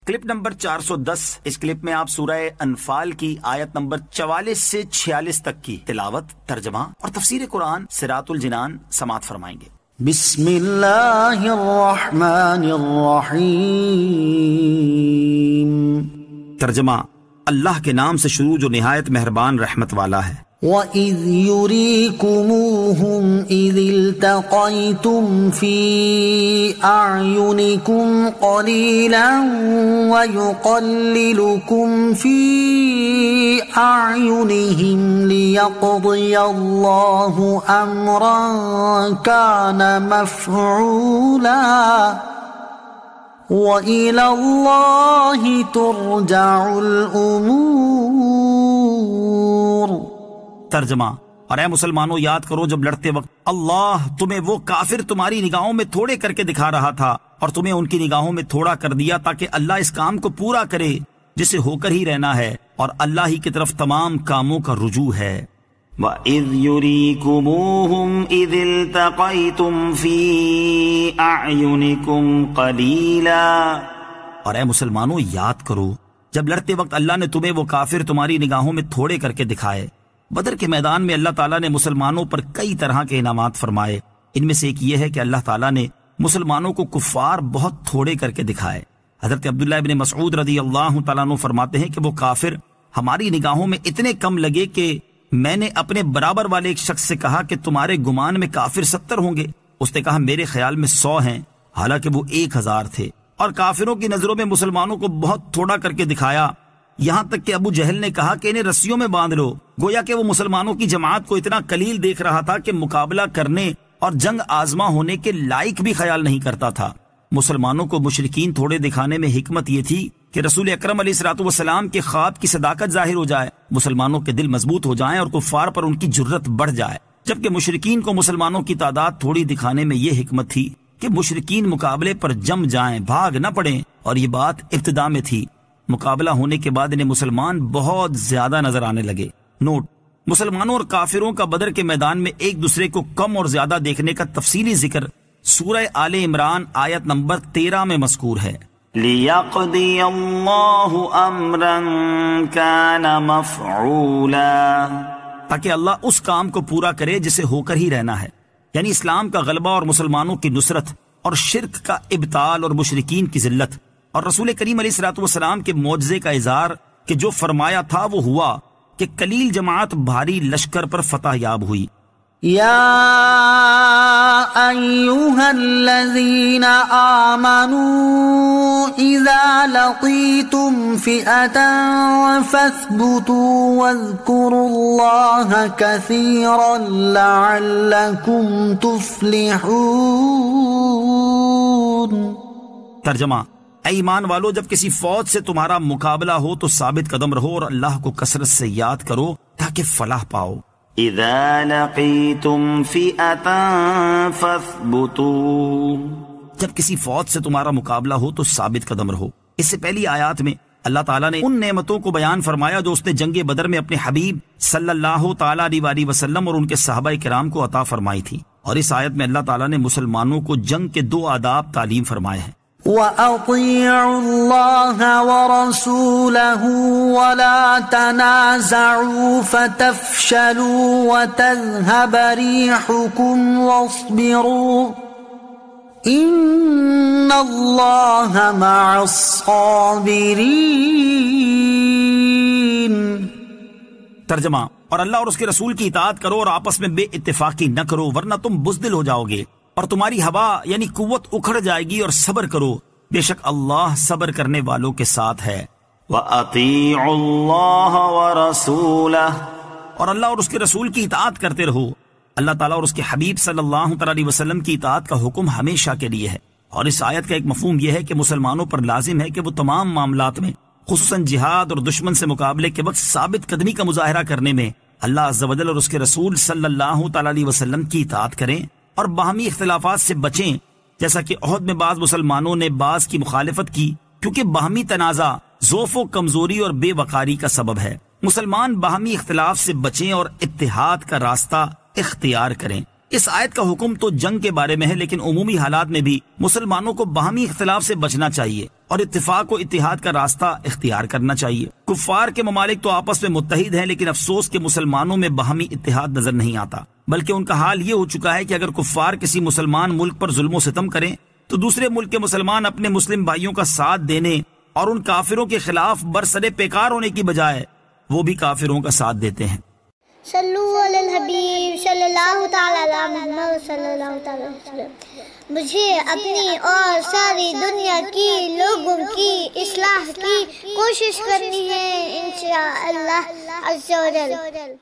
Clip number 410۔ اس clip میں آپ سورہ انفال کی آیت نمبر 44 سے 46 تک کی تلاوت، ترجمہ اور تفسیر قرآن صراط الجنان سماعت فرمائیں گے۔ بسم اللہ الرحمن الرحیم۔ ترجمہ، اللہ کے نام سے شروع جو نہایت مہربان رحمت والا ہے۔ وَإِذْ يُرِيكُمُوهُمْ إِذِ الْتَقَيْتُمْ فِي أَعْيُنِكُمْ قَلِيلًا وَيُقَلِّلُكُمْ فِي أَعْيُنِهِمْ لِيَقْضِيَ اللَّهُ أَمْرًا كَانَ مَفْعُولًا وَإِلَى اللَّهِ تُرْجَعُ الْأُمُورُ۔ ترجمہ، اور اے مسلمانوں یاد کرو جب لڑتے وقت اللہ تمہیں وہ کافر تمہاری نگاہوں میں تھوڑے کر کے دکھا رہا تھا اور تمہیں ان کی نگاہوں میں تھوڑا کر دیا تاکہ اللہ اس کام کو پورا کرے جسے ہو کر ہی رہنا ہے، اور اللہ ہی کی طرف تمام کاموں کا رجوع ہے۔ وَإِذْ يُرِيكُمُوهُمْ إِذِ الْتَقَيْتُمْ فِي أَعْيُنِكُمْ قَلِيلًا، اور اے مسلمانوں یاد کرو جب لڑتے وقت اللہ نے تمہیں وہ کافر تمہاری نگاہوں میں تھوڑے کر کے دکھائے۔ بدر کے میدان میں اللہ تعالیٰ نے مسلمانوں پر کئی طرح کے انعامات فرمائے، ان میں سے ایک یہ ہے کہ اللہ تعالیٰ نے مسلمانوں کو کفار بہت تھوڑے کر کے دکھائے۔ حضرت عبداللہ ابن مسعود رضی اللہ تعالیٰ عنہ فرماتے ہیں کہ وہ کافر ہماری نگاہوں میں اتنے کم لگے کہ میں نے اپنے برابر والے ایک شخص سے کہا کہ تمہارے گمان میں کافر 70 ہوں گے؟ اس نے کہا میرے خیال میں 100 ہیں، حالانکہ وہ 1000 تھے۔ اور کافروں کی نظروں میں مسلمانوں کو بہت تھوڑا کر کے دکھایا، یہاں تک کہ ابو جہل نے کہا کہ انہیں رسیوں میں باندھ لو، گویا کہ وہ مسلمانوں کی جماعت کو اتنا قلیل دیکھ رہا تھا کہ مقابلہ کرنے اور جنگ آزما ہونے کے لائق بھی خیال نہیں کرتا تھا۔ مسلمانوں کو مشرکین تھوڑے دکھانے میں حکمت یہ تھی کہ رسول اکرم علیہ الصلوۃ والسلام کے خواب کی صداقت ظاہر ہو جائے، مسلمانوں کے دل مضبوط ہو جائیں اور کفار پر ان کی جرت بڑھ جائے، جبکہ مشرکین کو مسلمانوں کی تعداد تھوڑی دکھانے میں یہ حکمت تھی کہ مشرکین مقابلے پر جم جائیں، بھاگ نہ پڑیں، اور یہ بات ابتدا میں تھی۔ مقابلہ ہونے کے بعد انہیں مسلمان بہت زیادہ نظر آنے لگے۔ نوٹ: مسلمانوں اور کافروں کا بدر کے میدان میں ایک دوسرے کو کم اور زیادہ دیکھنے کا تفصیلی ذکر سورہ آل عمران آیت نمبر 13 میں مذکور ہے۔ لِيَقْضِيَ اللَّهُ أَمْرًا كَانَ مَفْعُولًا، تاکہ اللہ اس کام کو پورا کرے جسے ہو کر ہی رہنا ہے، یعنی اسلام کا غلبہ اور مسلمانوں کی نصرت اور شرک کا ابطال اور مشرکین کی ذلت، اور رسول کریم علیہ الصلوۃ والسلام کے معجزے کا اظہار کہ جو فرمایا تھا وہ ہوا کہ قلیل جماعت بھاری لشکر پر فتح یاب ہوئی۔ یا ایھا الذین آمنوا اذا لقیتم فئة فاثبتوا واذکروا اللہ کثیرا لعلکم تفلحون۔ ترجمہ: اے ایمان والو، جب کسی فوج سے تمہارا مقابلہ ہو تو ثابت قدم رہو اور اللہ کو کثرت سے یاد کرو تاکہ فلاح پاؤ۔ اذا لقیتم فئة فاثبتوا، جب کسی فوج سے تمہارا مقابلہ ہو تو ثابت قدم رہو۔ اس سے پہلی آیات میں اللہ تعالیٰ نے ان نعمتوں کو بیان فرمایا جو اس نے جنگ بدر میں اپنے حبیب صلی اللہ تعالیٰ علیہ وسلم اور ان کے صحابہ کرام کو عطا فرمائی تھی، اور اس آیت میں اللہ تعالیٰ نے مسلمانوں کو جنگ کے 2 آداب تعلیم فرمائے ہیں۔ وَأَطِيعُوا اللَّهَ وَرَسُولَهُ وَلَا تَنَازَعُوا فَتَفْشَلُوا وَتَذْهَبَ رِيحُكُمْ وَاصْبِرُوا إِنَّ اللَّهَ مَعَ الصَّابِرِينَ۔ ترجمہ: اور اللہ اور اس کے رسول کی اطاعت کرو اور آپس میں بے اتفاقی نہ کرو ورنہ تم بزدل ہو جاؤ گے اور تمہاری ہوا یعنی قوت اکھڑ جائے گی، اور صبر کرو، بے شک اللہ صبر کرنے والوں کے ساتھ ہے۔ وَأَطِيعُوا اللَّهَ وَرَسُولَهُ، اور اللہ اور اس کے رسول کی اطاعت کرتے رہو۔ اللہ تعالیٰ اور اس کے حبیب صلی اللہ علیہ وسلم کی اطاعت کا حکم ہمیشہ کے لیے ہے، اور اس آیت کا ایک مفہوم یہ ہے کہ مسلمانوں پر لازم ہے کہ وہ تمام معاملات میں، خصوصاً جہاد اور دشمن سے مقابلے کے وقت ثابت قدمی کا مظاہرہ کرنے میں اللہ عز و جل اور اس کے رسول صلی اللہ علیہ وسلم کی اطاعت کریں اور باہمی اختلافات سے بچیں، جیسا کہ احد میں بعض مسلمانوں نے بعض کی مخالفت کی، کیونکہ باہمی تنازع ضعف و کمزوری اور بے وقاری کا سبب ہے۔ مسلمان باہمی اختلاف سے بچیں اور اتحاد کا راستہ اختیار کریں۔ اس آیت کا حکم تو جنگ کے بارے میں ہے، لیکن عمومی حالات میں بھی مسلمانوں کو باہمی اختلاف سے بچنا چاہیے اور اتفاق و اتحاد کا راستہ اختیار کرنا چاہیے۔ کفار کے ممالک تو آپس میں متحد ہیں، لیکن افسوس کہ مسلمانوں میں باہمی اتحاد نظر نہیں آتا، بلکہ ان کا حال یہ ہو چکا ہے کہ اگر کفار کسی مسلمان ملک پر ظلم و ستم کریں تو دوسرے ملک کے مسلمان اپنے مسلم بھائیوں کا ساتھ دینے اور ان کافروں کے خلاف برسر پیکار ہونے کی بجائے وہ بھی کافروں کا ساتھ دیتے ہیں۔ صلو علی الحبیب صلی اللہ تعالی علی محمد صلی اللہ تعالی علیہ وسلم۔ مجھے اپنی اور ساری دنیا کی لوگوں کی اصلاح کی کوشش کرنی ہے انشاءاللہ عز و جل۔